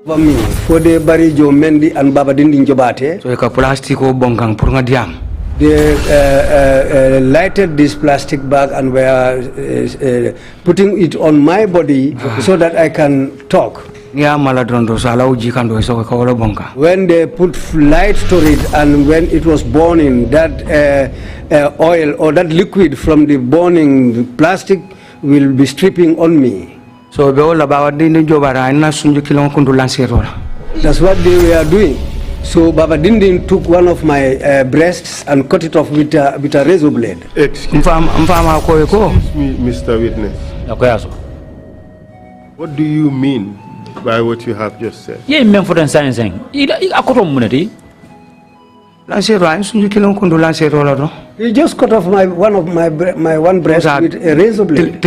For me, for the Barijo Mendi and Baba Dindin Jobate, so ka plastic o bongkang pour nga diam. They lighted this plastic bag and were putting it on my body so that I can talk. When they put light to it and when it was burning, that oil or that liquid from the burning plastic will be stripping on me. So that's what they were doing. So Baba Dindin took one of my breasts and cut it off with a razor blade. Excuse me, Mr. Witness. What do you mean by what you have just said? He just cut off my one breast with a razor blade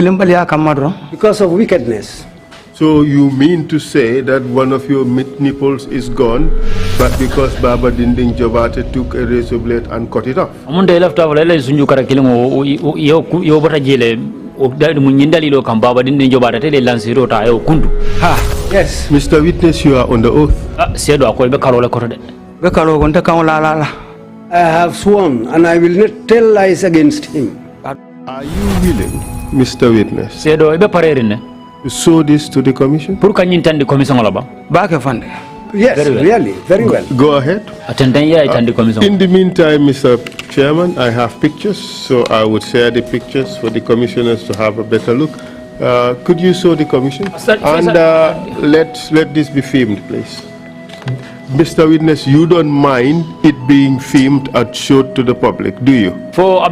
because of wickedness. So you mean to say that one of your nipples is gone, but because Baba Dinding Jobate took a razor blade and cut it off? Yes. Mr. Witness, you are under oath. I have sworn and I will not tell lies against him. Are you willing, Mr. Witness, to show this to the commission? Yes, really, very well. Go ahead. In the meantime, Mr. Chairman, I have pictures, so I would share the pictures for the commissioners to have a better look. Could you show the commission? And let this be filmed, please. Mr. Witness, you don't mind it being filmed and showed to the public, do you? For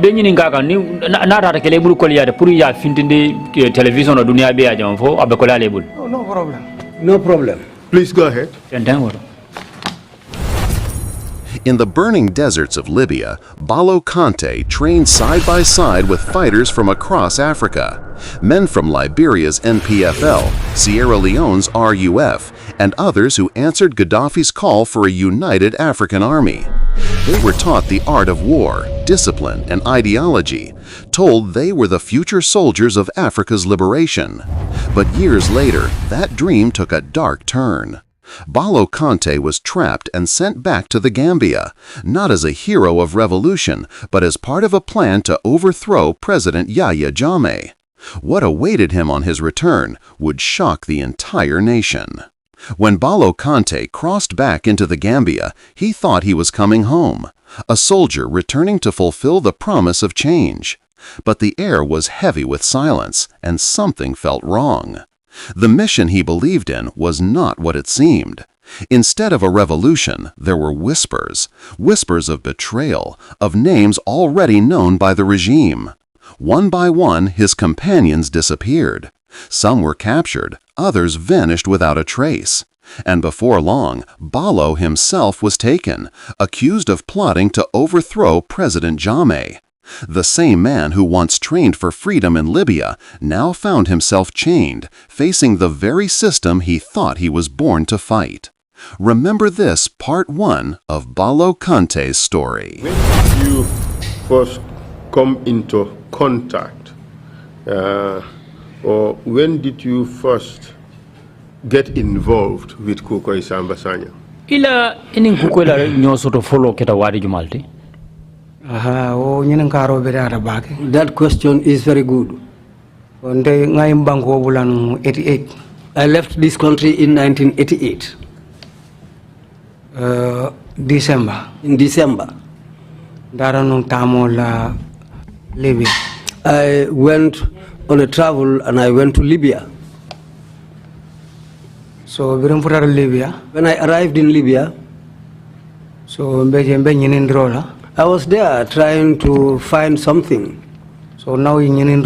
television or no problem. No problem. Please go ahead. In the burning deserts of Libya, Balo Kanteh trained side by side with fighters from across Africa. Men from Liberia's NPFL, Sierra Leone's RUF, and others who answered Gaddafi's call for a united African army. They were taught the art of war, discipline, and ideology, told they were the future soldiers of Africa's liberation. But years later, that dream took a dark turn. Balo Kanteh was trapped and sent back to the Gambia, not as a hero of revolution, but as part of a plan to overthrow President Yahya Jammeh. What awaited him on his return would shock the entire nation. When Balo Kanteh crossed back into the Gambia, he thought he was coming home, a soldier returning to fulfill the promise of change. But the air was heavy with silence, and something felt wrong. The mission he believed in was not what it seemed. Instead of a revolution, there were whispers of betrayal, of names already known by the regime. One by one, his companions disappeared. Some were captured, others vanished without a trace. And before long, Balo himself was taken, accused of plotting to overthrow President Jammeh. The same man who once trained for freedom in Libya now found himself chained, facing the very system he thought he was born to fight. Remember this part 1 of Balo Kanteh's story. When did you first come into contact, or when did you first get involved with Kukoi Samba Sanyang? Ila inin Kukoi la nyosoto follow keta wadi jumalti. That question is very good. I left this country in 1988. December. In December. Libya. I went on a travel and I went to Libya. So Libya. When I arrived in Libya, so I was there trying to find something. So now in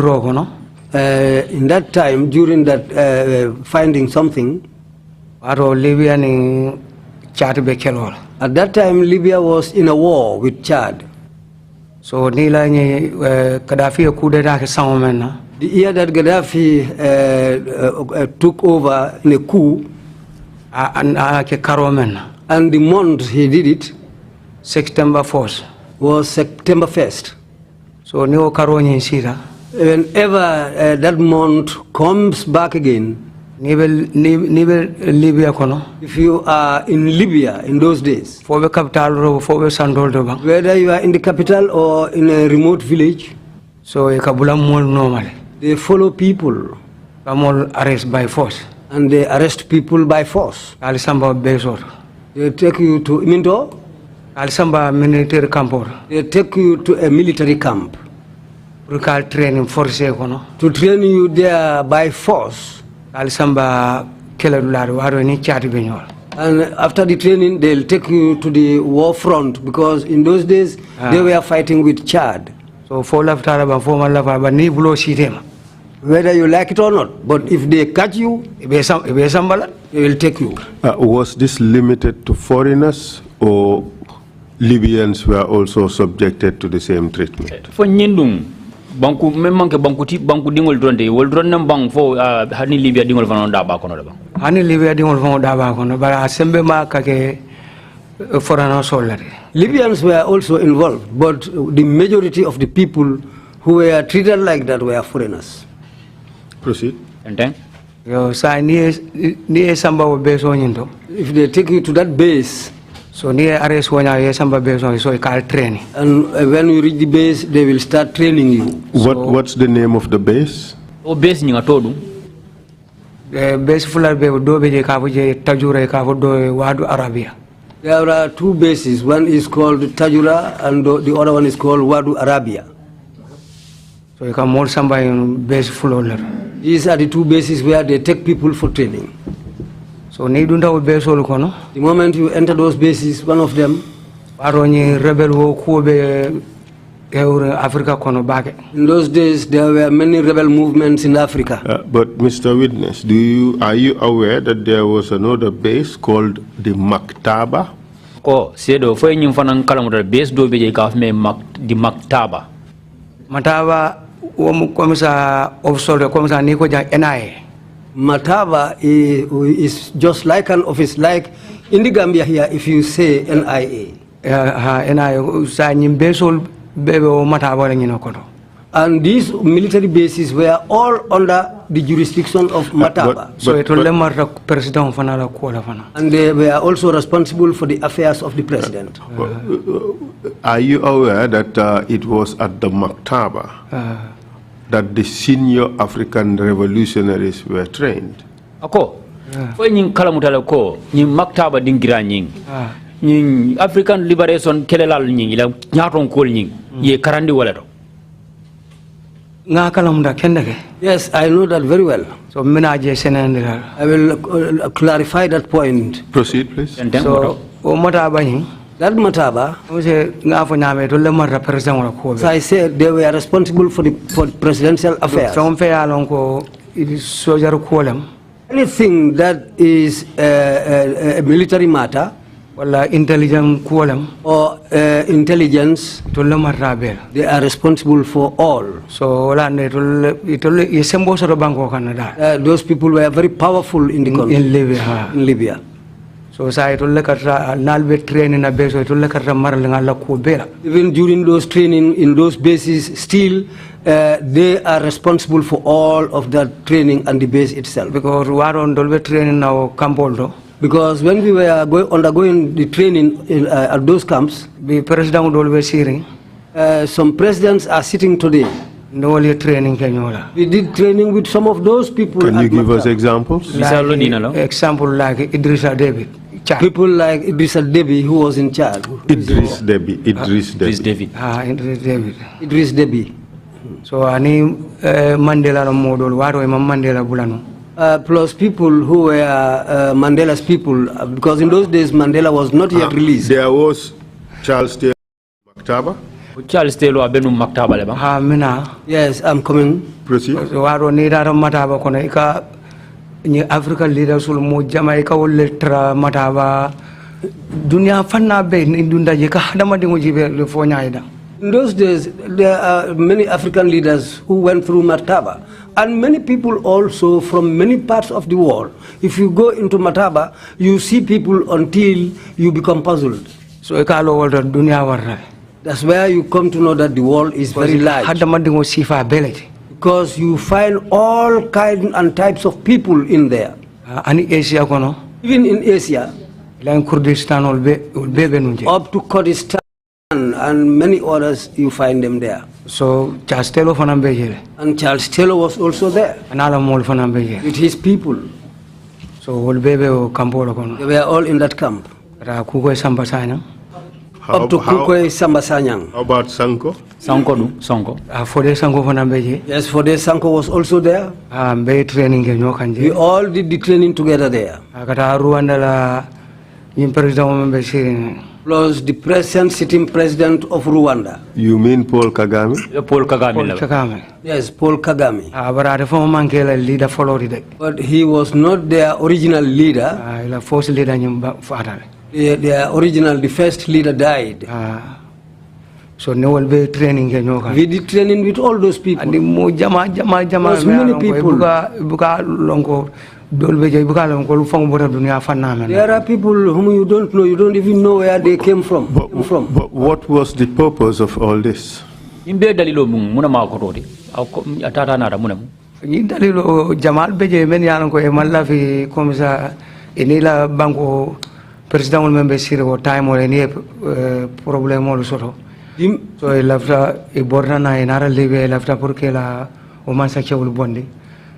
that time, during that finding something, at that time Libya was in a war with Chad. So Gaddafi the year that Gaddafi took over in a coup, and the month he did it, September 1st. Was September 1st. So whenever that month comes back again, Libya kono. If you are in Libya in those days, For the capital, for the Untold, whether you are in the capital or in a remote village, so you can normally. they follow people Come all arrest by force. and they arrest people by force. Alisamba Besor. They take you to Minto, Alisamba military camp. they take you to a military camp Rukal training force kono. to train you there by force. Alisamba Keladulari, Waro ni Chati Benyor. And after the training, they'll take you to the war front because in those days they were fighting with Chad. So for left Arab, for my love, but ni blow see them. Whether you like it or not, but if they catch you, they will take you. Was this limited to foreigners or Libyans were also subjected to the same treatment? For Nindung, Banku, Memanke Bankuti, Banku Dingol Dronte, will run them bang for Hani Libya Dingol Van Dabacono. Hani Libya Dingol Van Dabacono, but Assemble Makake foreigner soldier. Libyans were also involved, but the majority of the people who were treated like that were foreigners. Proceed. And then? Yo, say near Samba base on into. If they take you to that base, so near arrest when I Samba base on, so you call training. and when you reach the base, they will start training you. What's the name of the base? Oh, base Ninga Todu. The base fuller be Dobe Kavuje, Tajura Kavo do Wadu Arabia. There are two bases. One is called Tajura, and the other one is called Wadu Arabia. So you can more somebody in base fuller. These are the two bases where they take people for training. So Nidunda would base all kono. The moment you enter those bases, one of them, Aroni rebel wo Kobe Africa kono back. in those days there were many rebel movements in Africa. But Mr. Witness, are you aware that there was another base called the Mataba? Oh, Sedo, for any fan Kalamuta base do be a me the Mataba. Mataba Komisa Overthrow Komisa Niko NIA. Mataba is just like an office, like in the Gambia here, if you say NIA. NIA signing basal bebe Mataba in Okoto. And these military bases were all under the jurisdiction of Mataba. So it will lemar president fanala kola fana. And they were also responsible for the affairs of the president. Are you aware that it was at the Mataba that the senior African revolutionaries were trained? Ako, for any Kalamutala ko, ni Maktaba dingira nying. Ni African liberation kelelal nying, ila nyaton kol nying, ye karandi waleto. Yes, I know that very well. So I will clarify that point. Proceed, please. So That Mataba, so I said they were responsible for presidential affairs. Anything that is a military matter or intelligence, they are responsible for all. So those people were very powerful in the country, in Libya. So training even during those training in those bases, still they are responsible for all of that training and the base itself. Because we are on training now camp. Because when we were undergoing the training at those camps, the president always hearing. Some presidents are sitting today. No training. We did training with some of those people. Can you give us examples? Example like Idrissa Déby. People like Idrissa Déby, who was in Chad. Idriss Déby. Idriss Déby. So ani Mandela model waro Mandela bulano. Plus people who were Mandela's people, because in those days Mandela was not yet released. There was Charles Taylor Maktaba. Charles Taylor abenu Maktaba leba. Mina. Yes, I'm coming. Proceed. Waro ni daro Mataba kono ika ni African leaders ul mo Jamaica ul letra Mataba dunia fanna be ni dunda je ka hadama dingo jibe le fo nyaida. In those days, there are many African leaders who went through Mataba, and many people also from many parts of the world. If you go into Mataba, you see people until you become puzzled. So that's where you come to know that the world is very large. Because you find all kinds and types of people in there. Ani Asia kono. Even in Asia. Like Kurdistan up to Kurdistan and many others, you find them there. So Charles Taylor and Charles Taylor was also there with his people. So they were all in that camp. Kukoi Samba Sanyang. Up to Kukoi Samba Sanyang. How about Sanko? Sanko. Fode Sanko yes, Fode Sanko was also there. We all did the training together there. Plus the present sitting president of Rwanda. You mean Paul Kagame? Paul Kagame. Yes, Paul Kagame. But he was not their original leader. The first leader died. So no one be training. We did training with all those people. And many people. There are people whom you don't know, you don't even know where they came from. But what was the purpose of all this? Jamal Beje men yalan ko e malla fi komisa enila banko president wol membe sire wo time wala ni problème wol soto so e lafta e borna na e nara Libya lafta pour que la o man sa kewul bondi.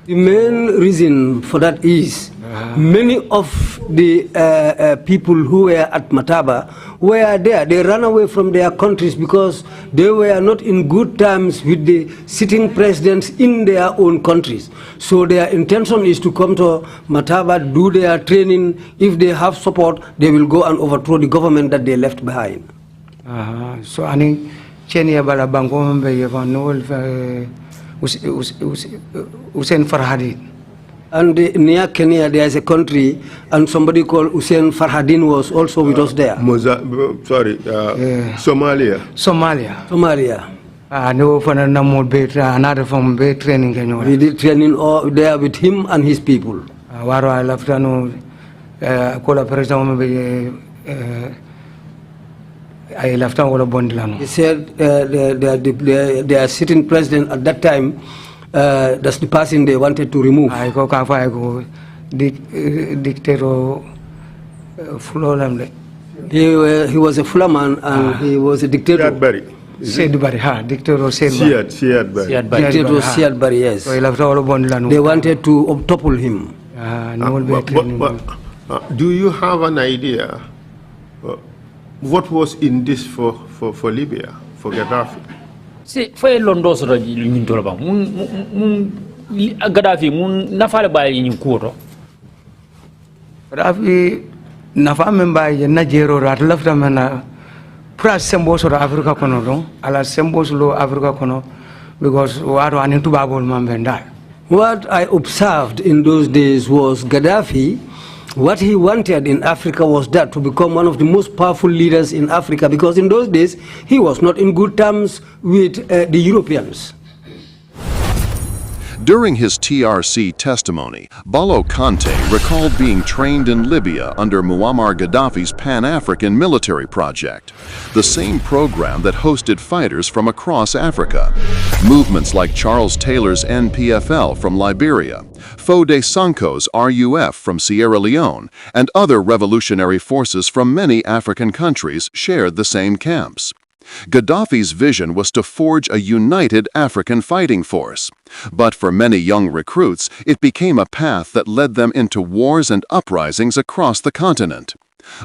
The main reason for that is many of the people who were at Mataba were there. They ran away from their countries because they were not in good terms with the sitting presidents in their own countries. So their intention is to come to Mataba, do their training. If they have support, they will go and overthrow the government that they left behind. So ani Kenya bala banko membe yevano Hussein Farhadin. And near Kenya, there is a country, and somebody called Hussein Farhadin was also with us there. Somalia. No, for another from training. We did training there with him and his people. Waro I left I left He said their sitting president at that time, that's the person they wanted to remove. I go dictator he was a fuller man and he was a dictator. Dictator Siad Barry, yes. They wanted to topple him. Do you have an idea what was in this for Libya, for Gaddafi? Si fay londo so ñin to ba Gaddafi mun nafale baye ñin kuto. Gaddafi nafa men baye na jero rat lafta mena pra sembo so Africa kono don ala sembo so Africa kono because waro anin tubabol mambenda. What I observed in those days was Gaddafi, what he wanted in Africa was that to become one of the most powerful leaders in Africa, because in those days he was not in good terms with the Europeans. During his TRC testimony, Balo Kanteh recalled being trained in Libya under Muammar Gaddafi's Pan-African military project, the same program that hosted fighters from across Africa. Movements like Charles Taylor's NPFL from Liberia, Fode Sanko's RUF from Sierra Leone, and other revolutionary forces from many African countries shared the same camps. Gaddafi's vision was to forge a united African fighting force. But for many young recruits, it became a path that led them into wars and uprisings across the continent.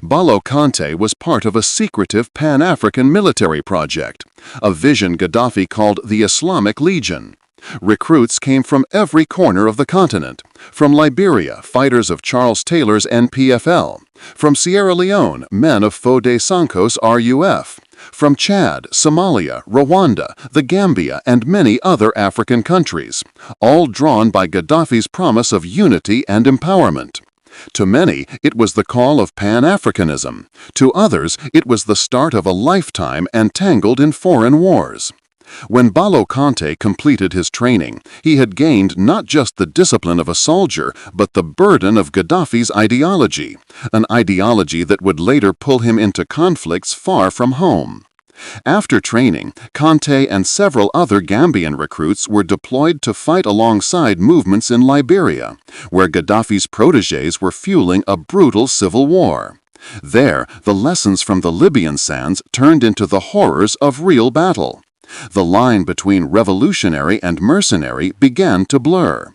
Balo Kanteh was part of a secretive Pan-African military project, a vision Gaddafi called the Islamic Legion. Recruits came from every corner of the continent. From Liberia, fighters of Charles Taylor's NPFL. From Sierra Leone, men of Fode Sanko's RUF. From Chad, Somalia, Rwanda, the Gambia, and many other African countries, all drawn by Gaddafi's promise of unity and empowerment. To many, it was the call of Pan-Africanism. To others, it was the start of a lifetime entangled in foreign wars. When Balo Kanteh completed his training, he had gained not just the discipline of a soldier, but the burden of Gaddafi's ideology, an ideology that would later pull him into conflicts far from home. After training, Kanteh and several other Gambian recruits were deployed to fight alongside movements in Liberia, where Gaddafi's protégés were fueling a brutal civil war. There, the lessons from the Libyan sands turned into the horrors of real battle. The line between revolutionary and mercenary began to blur.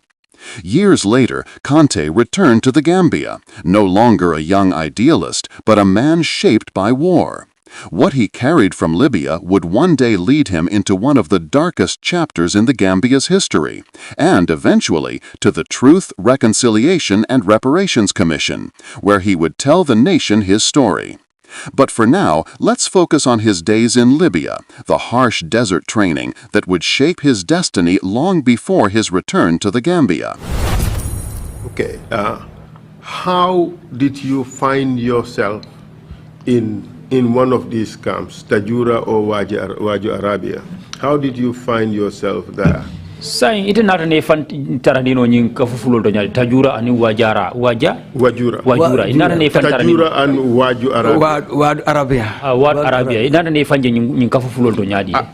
Years later, Kanteh returned to the Gambia, no longer a young idealist, but a man shaped by war. What he carried from Libya would one day lead him into one of the darkest chapters in the Gambia's history, and eventually to the Truth, Reconciliation and Reparations Commission, where he would tell the nation his story. But for now, let's focus on his days in Libya, the harsh desert training that would shape his destiny long before his return to the Gambia. Okay, how did you find yourself in one of these camps, Tajura or Waju Arabia? How did you find yourself there? Saying it not an infant Taradino in Kafufulo, Tajura and Wajura. It's not an infant Tajura and Waju Arabia. What Arabia? It's not an infant in Kafufulo.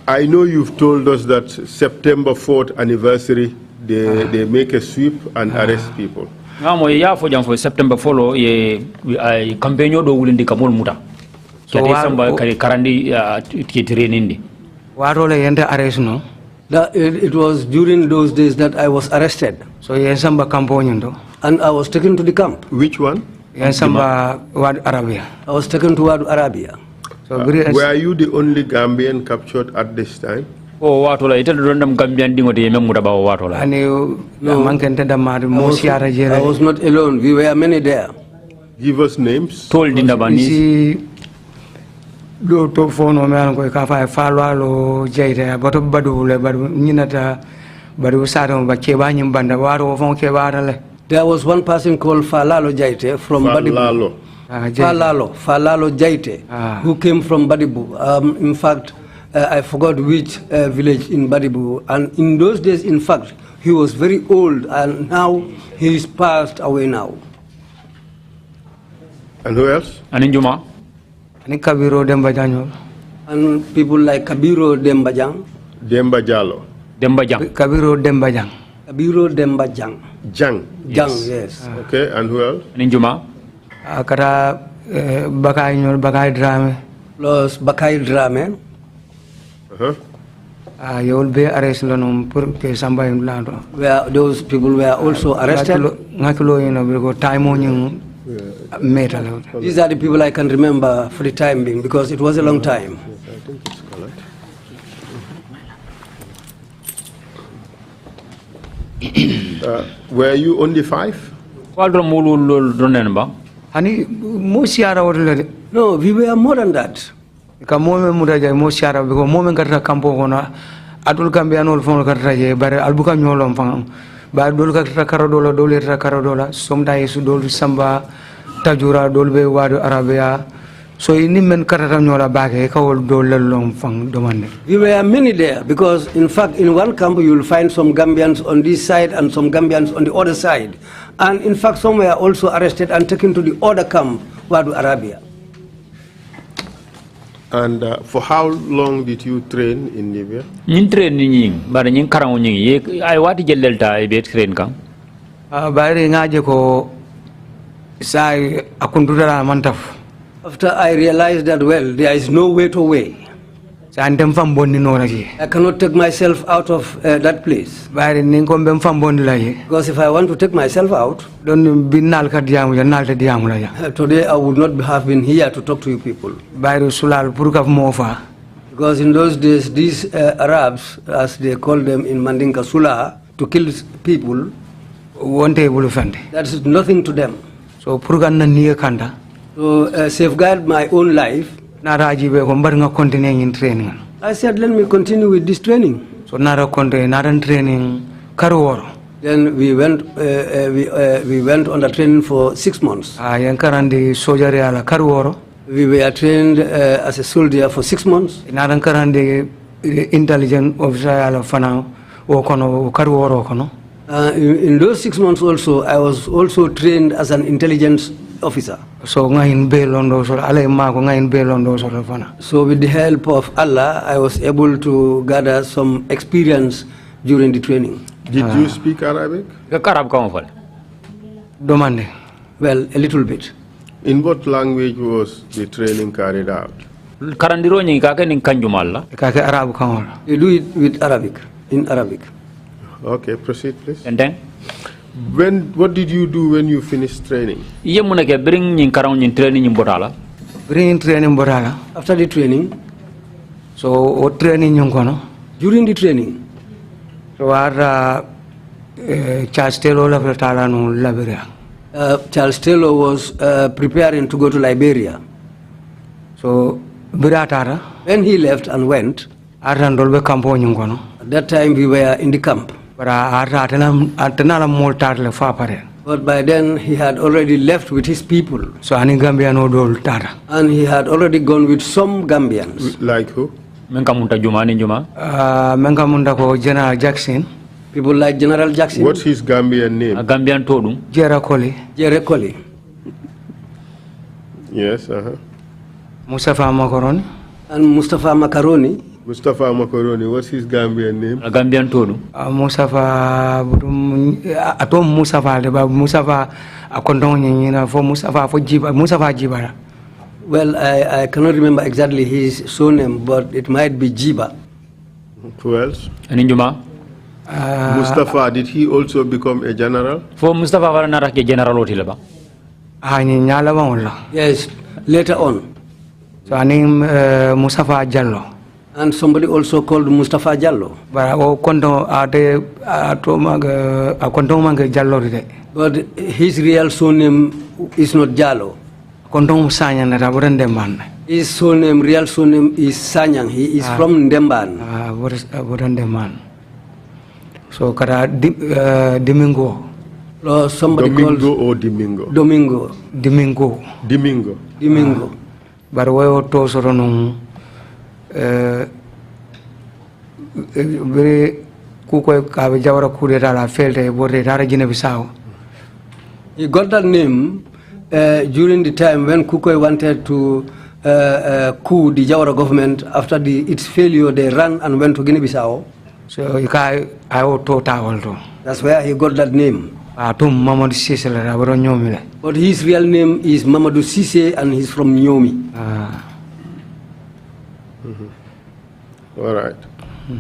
I know you've told us that September 4th anniversary, they make a sweep and arrest people. For September follow a campaign do will indicate Muta. So Karandi training. What all arrest no? It was during those days that I was arrested. So Samba campaign and I was taken to the camp. Which one? Samba Wad Arabia. I was taken to Wad Arabia. So were you the only Gambian captured at this time? Oh, what all? It random Gambian dingo de Memuraba what all? And you I was not alone. We were many there. Give us names. Told in the Banis. Do to phone man ko ka fa falwalo jeyte bato badule badu nyinata badu sadon ba keba nyim banda waro fon keba dale. There was one person called Falalo Jaite from Badibu. Falalo Jaite, who came from Badibu. In fact, I forgot which village in Badibu. And in those days, in fact, he was very old, and now he is passed away now. And who else? And in Juma? And Kabiro Dembajang. And people like Kabiro Dembajang. Dembajalo. Dembajang. Kabiro Dembajang. Kabiro Dembajang. Jang. Jang, yes. Okay, and who else? And in Juma? Akara Bakai Drame. Plus Bakai Drame. You will be arrested on Samba in Lando. Where those people were also arrested. Nakulo, you know, because time on you. These are the people I can remember for the time being, because it was a long time. Were you only 5? No, we were more than that. Ba dol ka karadola dole karadola somda yesu dol samba tajura dolbe wadu arabia so ini men karata nyola baake kawol dol long fang domande. We were many there, because in fact in one camp you will find some Gambians on this side and some Gambians on the other side, and in fact some were also arrested and taken to the other camp, Wadu Arabia. And for how long did you train in Libya? In training, but in Karangi, I want to get Delta, I bet train come. Bari ngaje ko sai akundura mantaf. After I realized that, well, there is no way to way. I cannot take myself out of that place. Because if I want to take myself out, today I would not have been here to talk to you people. Because in those days, these Arabs, as they call them in Mandinka Sula, to kill people, that is nothing to them. So, to safeguard my own life, I said, let me continue with this training. So training Then we went on the training for 6 months. We were trained as a soldier for 6 months. Intelligence officer in those 6 months also, I was also trained as an intelligence officer. So ngain belondo so ale mako ngain belondo so fana. So with the help of Allah, I was able to gather some experience during the training. Did you speak Arabic? Domande. Well, a little bit. In what language was the training carried out? Karandiro ni kake ning kanjumalla. Kake Arabu kangol. You do it with Arabic, in Arabic. Okay, proceed please. And then? What did you do when you finished training? Iye munake bring ning karang ning training ning botala. Bring training botala. After the training. So what training yung kono? During the training. So our Charles Taylor left Liberia. Charles Taylor was preparing to go to Liberia. So when he left and went, at that time we were in the camp. But by then he had already left with his people. So and he had already gone with some Gambians. Like who? Menkamunta Juma. Menkamunta ko General Jackson. People like General Jackson. What's his Gambian name? Gambian Todum. Jerakoli. Yes, Mustafa Macaroni. And Mustafa Macaroni. Mustafa Macaroni, what's his Gambian name? Gambian Todum. Mustafa Atom Mustafa Mustafa Akondong for Mustafa for Mustafa Jibara. Well, I cannot remember exactly his surname, but it might be Jiba. Who else? Aninjuma. Mustafa, did he also become a general? For Mustafa was not a general. Yes, later on. So I name Mustafa Jallo. And somebody also called Mustafa Jallo. But his real surname is not Jallo. His surname, real surname is Sanyang. He is from Ndemban. So kara Domingo. Somebody Domingo called or Domingo? Domingo. But we to soro nung very Kukoi Samba Sanyang kudeta la felte borde tara Guinea-Bissau. He got that name during the time when Kukoi wanted to coup the Jawara government. After its failure, they ran and went to Guinea-Bissau. So that's where he got that name. But his real name is Mamadou Cissé and he's from Nyomi. All right.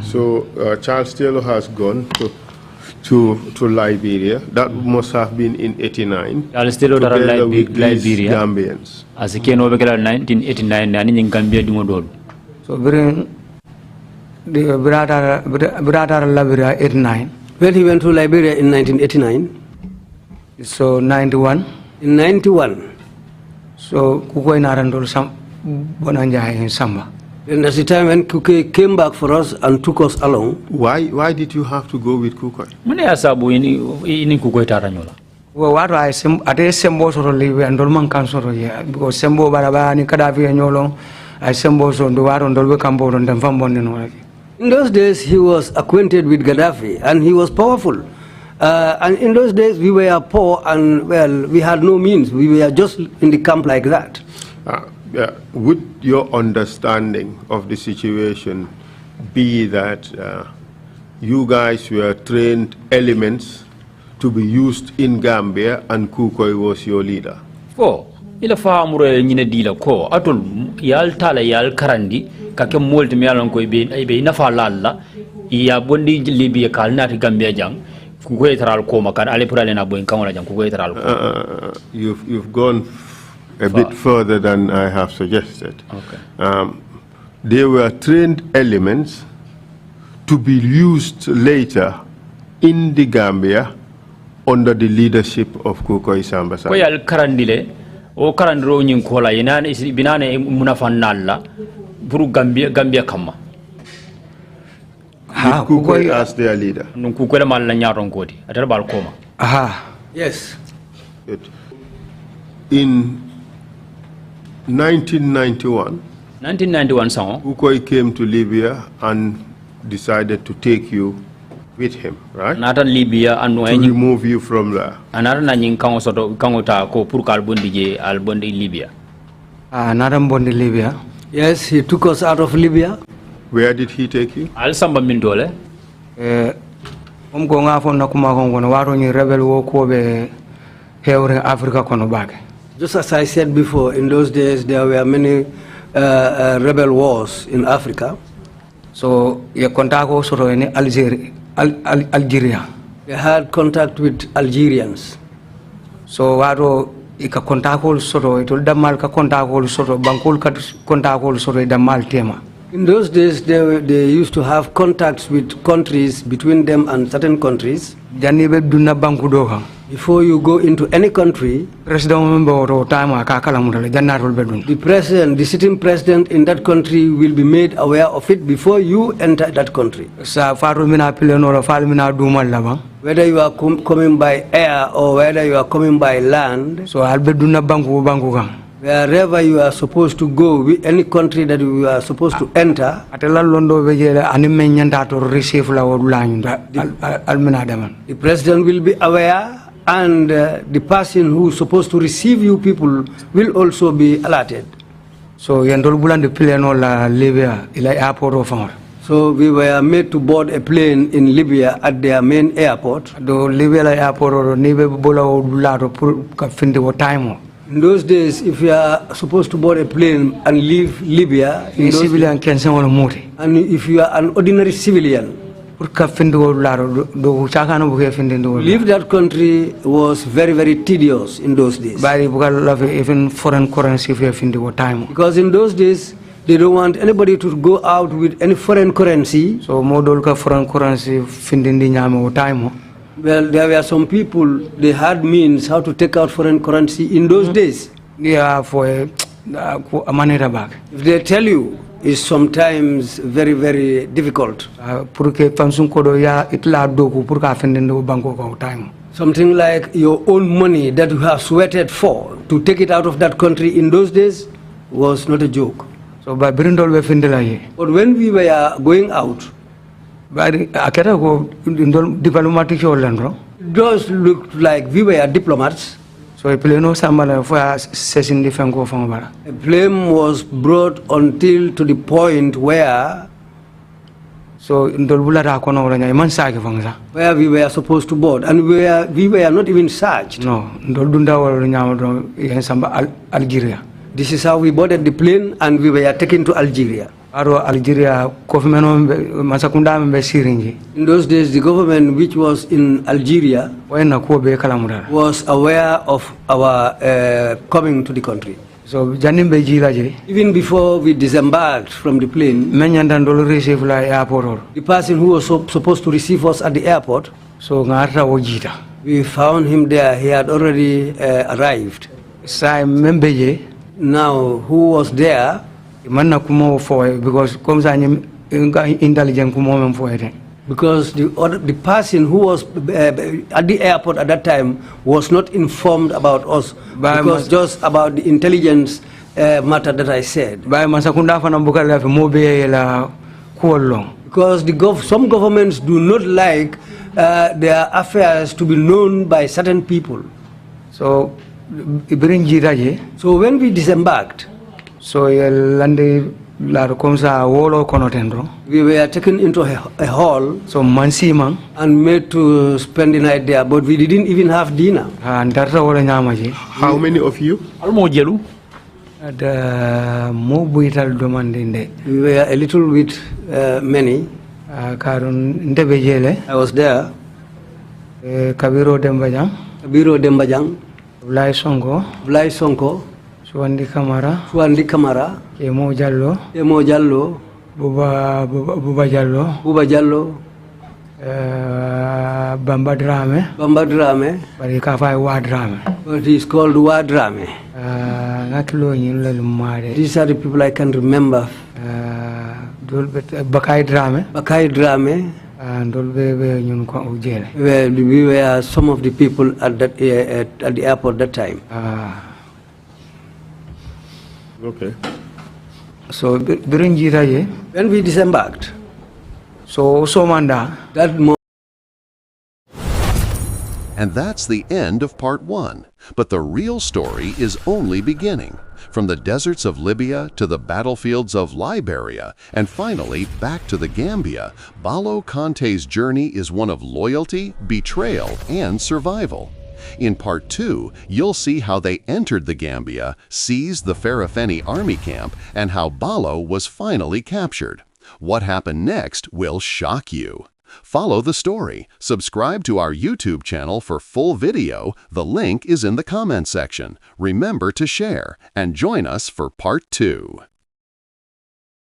So Charles Taylor has gone to Liberia. That must have been in '89. Charles Taylor together with Liberia. Gambians. As he came over 1989, and in Gambia doing. So bring the brother Liberia 89. When he went to Liberia in 1989. So 91. In 91. So Kukoi narandol bonanja in Samba. And that's the time when Kukoi came back for us and took us along. Why did you have to go with Kukoi? Mune asabu ini Kukoi taranyola. Well, what I ate sembo soro live and dolman cancel here because sembo baraba ni Gaddafi nyolo I sembo so do waron dolbe kambo don dem fambon no. In those days he was acquainted with Gaddafi and he was powerful. And in those days we were poor and well we had no means. We were just in the camp like that. Would your understanding of the situation be that you guys were trained elements to be used in Gambia and Kukoi was your leader? Ila faamure nyine dila ko atol yal tala yal karandi kake molti mi yalon ko be nafa lalla ya bondi Libya kal nati Gambia jang Kukoi taral ko makan ale purale na boy kan wala jang Kukoi taral ko. You've gone a bit further than I have suggested. Okay. They were trained elements to be used later in the Gambia under the leadership of Kukoi Samba Sanyang. Ko yal karandile o karandro nyin ko la yenane binane munafannalla buru Gambia kama. Kukoi as their leader. Nun Kukoi mal la nyaron kodi atara bal koma. Yes. In 1991 song Kukoi came to Libya and decided to take you with him, right? Natan Libya and to remove you from there. Another nanying kango soto kango ta ko purkal bondi je al bondi Libya. Another bondi Libya. Yes, he took us out of Libya. Where did he take you? Al samba mindole. Go nga fo nakuma kongo waro ni rebel wo ko be hewre Africa kono bag. Just as I said before, in those days there were many rebel wars in Africa. So ye contact also in Algeria. They had contact with Algerians. So waro ika contact also it will damal ka contact also bankol ka contact also damal tema. In those days they used to have contacts with countries, between them and certain countries. Janibe dunna banku do ha. Before you go into any country, the sitting president in that country will be made aware of it before you enter that country. Whether you are coming by air or whether you are coming by land, so wherever you are supposed to go, any country that you are supposed to enter, the president will be aware, and the person who is supposed to receive you people will also be alerted. So Libya So we were made to board a plane in Libya at their main airport. In those days, if you are supposed to board a plane and leave Libya, and if you are an ordinary civilian, leave that country was very, very tedious in those days. Even foreign currency because in those days, they don't want anybody to go out with any foreign currency. So foreign currency well, there were some people, they had means how to take out foreign currency in those days. Yeah, for a money back. If they tell you, it's sometimes very, very difficult. Something like your own money that you have sweated for, to take it out of that country in those days was not a joke. So, but when we were going out, it does look like we were diplomats. So a plane was brought until to the point where we were supposed to board, and we were not even searched. No, Algeria. This is how we boarded the plane, and we were taken to Algeria. In those days, the government which was in Algeria was aware of our coming to the country. So, even before we disembarked from the plane, the person who was supposed to receive us at the airport, we found him there. He had already arrived. Now, who was there? Because the person who was at the airport at that time was not informed about us, because just about the intelligence matter that I said. Because some governments do not like their affairs to be known by certain people. So when we disembarked, so we were taken into a hall, so and made to spend the night there, but we didn't even have dinner. How many of you? We were a little bit many. I was there. Kabiro Dembajang, Vlai Sonko, Suwandi Kamara, Emo Jallo, Buba Jallo, Bamba Drame, but he's called Wadrame. These are the people I can remember. Bakai Drame. And we were some of the people at the airport that time. Okay. So during when we disembarked, so Manda that And that's the end of part 1. But the real story is only beginning. From the deserts of Libya to the battlefields of Liberia, and finally back to the Gambia, Balo Kanteh's journey is one of loyalty, betrayal, and survival. In part 2, you'll see how they entered the Gambia, seized the Farafenni Army Camp, and how Balo was finally captured. What happened next will shock you. Follow the story. Subscribe to our YouTube channel for full video. The link is in the comment section. Remember to share and join us for part 2.